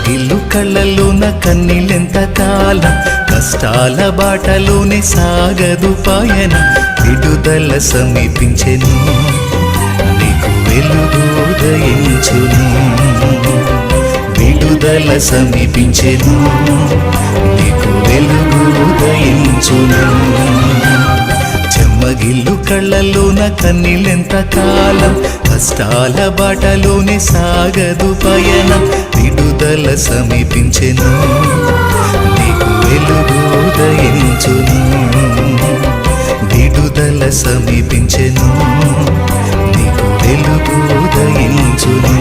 చెమ్మగిల్లు కళ్ళలోన కన్నీళ్ళెంత కాలం, కష్టాల బాటలోనే సాగదు పయన, విడుదల సమీపించెను, నీకు వెలుగు ఉదయించును, విడుదల సమీపించెను, నీకు వెలుగు ఉదయించును. చెమ్మగిల్లు కళ్ళలోన కన్నీళ్ళెంత కాలం, కష్టాల బాటలోనే సాగదు పయనం, విడుదల సమీపించెను, నీకు వెలుగు ఉదయించును, విడుదల సమీపించెను, నీకు వెలుగు ఉదయించును.